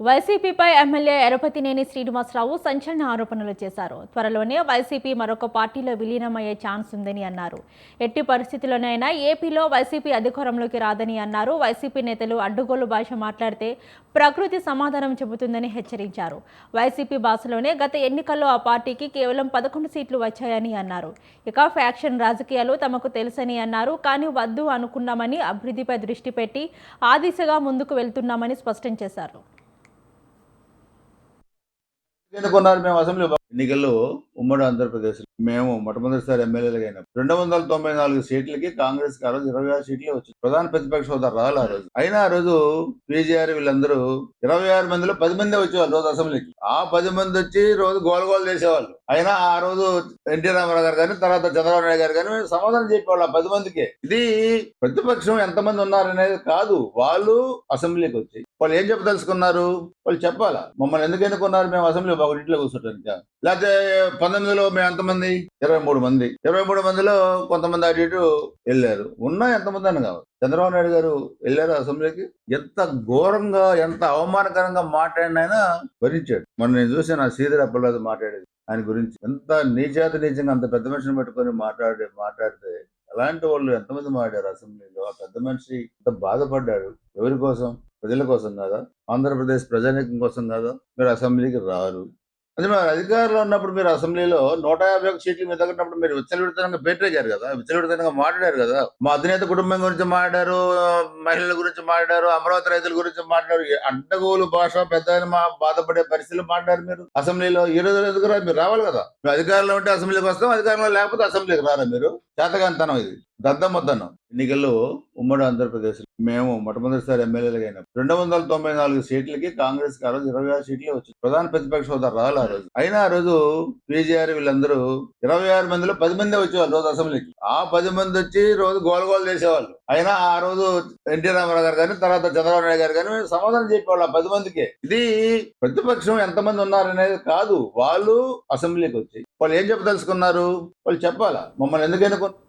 వైసీపీపై MLA Yarapathineni Srinivasarao సంచలన ఆరోపణలు చేశారు. త్వరలోనే వైసీపీ మరొక పార్టీలో విలీనమయ్యే ఛాన్స్ ఉందని అన్నారు. ఎట్టి పరిస్థితుల్లోనైనా ఏపీలో వైసీపీ అధికారంలోకి రాదని అన్నారు. వైసీపీ నేతలు అడ్డగోలు భాష మాట్లాడితే ప్రకృతి సమాధానం చెబుతుందని హెచ్చరించారు. వైసీపీ భాషలోనే గత ఎన్నికల్లో ఆ పార్టీకి కేవలం 11 సీట్లు వచ్చాయని అన్నారు. ఇక ఫ్యాక్షన్ రాజకీయాలు తమకు తెలుసని అన్నారు. కానీ వద్దు అనుకున్నామని, అభివృద్ధిపై దృష్టి పెట్టి ఆ దిశగా ముందుకు వెళ్తున్నామని స్పష్టం చేశారు. ఎన్నుకున్నారు మేము అసెంబ్లీ ఎన్నికల్లో ఉమ్మడి ఆంధ్రప్రదేశ్ మేము మొట్టమొదటిసారి ఎమ్మెల్యేలుగా అయినా 294 సీట్లకి కాంగ్రెస్ కి ఆ రోజు 26 సీట్లే వచ్చింది. ప్రధాన ప్రతిపక్ష హోదా రాలి ఆ రోజు. అయినా ఆ రోజు పీజీఆర్ వీళ్ళందరూ 26 మందిలో 10 మందే వచ్చేవాళ్ళు రోజు అసెంబ్లీకి. ఆ 10 మంది వచ్చి రోజు గోలగోలు చేసేవాళ్ళు. అయినా ఆ రోజు ఎన్టీ రామారావు గారు కానీ, తర్వాత చంద్రబాబు నాయుడు గారు కానీ సమాధానం చెప్పేవాళ్ళు ఆ 10 మందికి. ఇది ప్రతిపక్షం ఎంతమంది ఉన్నారనేది కాదు, వాళ్ళు అసెంబ్లీకి వచ్చి వాళ్ళు ఏం చెప్పదలుచుకున్నారు వాళ్ళు చెప్పాలా. మమ్మల్ని ఎందుకు ఎన్నుకున్నారు మేము అసెంబ్లీ ఒక ఇంట్లో కూర్చోటానికి? లేకపోతే 19లో మేము ఎంతమంది? 23 మంది. 23 మందిలో కొంతమంది అటు ఇటు వెళ్ళారు. ఉన్నా ఎంతమంది అని కావాలి. చంద్రబాబు నాయుడు గారు వెళ్ళారు అసెంబ్లీకి. ఎంత ఘోరంగా, ఎంత అవమానకరంగా మాట్లాడినైనా భరించాడు. మొన్న నేను చూసి నా శ్రీధర్ అప్పలేదు మాట్లాడేది ఆయన గురించి. ఎంత నీచంగా అంత పెద్ద మనిషిని పెట్టుకొని మాట్లాడితే అలాంటి వాళ్ళు ఎంతమంది మాట్లాడారు అసెంబ్లీలో. ఆ పెద్ద మనిషి ఎంత బాధపడ్డాడు. ఎవరి కోసం? ప్రజల కోసం కాదా? ఆంధ్రప్రదేశ్ ప్రజానీకం కోసం కాదా? మీరు అసెంబ్లీకి రారు. అదే మరి అధికారంలో ఉన్నప్పుడు మీరు అసెంబ్లీలో 151 సీట్లు మీద తగ్గినప్పుడు మీరు విచ్చలవిడితనంగా పేటరేగారు కదా, విచ్చలవిడితనంగా మాట్లాడారు కదా. మా అధినేత కుటుంబం గురించి మాట్లాడారు, మహిళల గురించి మాట్లాడారు, అమరావతి రైతుల గురించి మాట్లాడారు. అడ్డగోలు భాష పెద్ద బాధపడే పరిస్థితులు మాట్లాడారు మీరు అసెంబ్లీలో. ఈ రోజు ఎందుకు రాదు? మీరు రావాలి కదా. మీరు అధికారంలో ఉంటే అసెంబ్లీకి వస్తాం, అధికారంలో లేకపోతే అసెంబ్లీకి రారా మీరు? చేతగాంతనం ఇది, దద్దమొద్దనం. ఎన్నికల్లో ఉమ్మడి ఆంధ్రప్రదేశ్ మేము మొట్టమొదటిసారి ఎమ్మెల్యేలుగా అయినా 294 సీట్లకి కాంగ్రెస్ కి ఆ రోజు 26 సీట్లే వచ్చింది. ప్రధాన ప్రతిపక్ష హోదా రాలి ఆ రోజు. అయినా ఆ రోజు పీజీఆర్ వీళ్ళందరూ 26 మందిలో 10 మందే వచ్చేవాళ్ళు రోజు అసెంబ్లీకి. ఆ 10 మంది వచ్చి రోజు గోలగోలు చేసేవాళ్ళు. అయినా ఆ రోజు ఎన్టీ రామారావు గారు కానీ, తర్వాత చంద్రబాబు నాయుడు గారు కానీ సమాధానం చెప్పేవాళ్ళు ఆ 10 మందికి. ఇది ప్రతిపక్షం ఎంతమంది ఉన్నారనేది కాదు, వాళ్ళు అసెంబ్లీకి వచ్చి వాళ్ళు ఏం చెప్పదలుచుకున్నారు వాళ్ళు చెప్పాలా. మమ్మల్ని ఎందుకు ఎన్నుకున్నారు?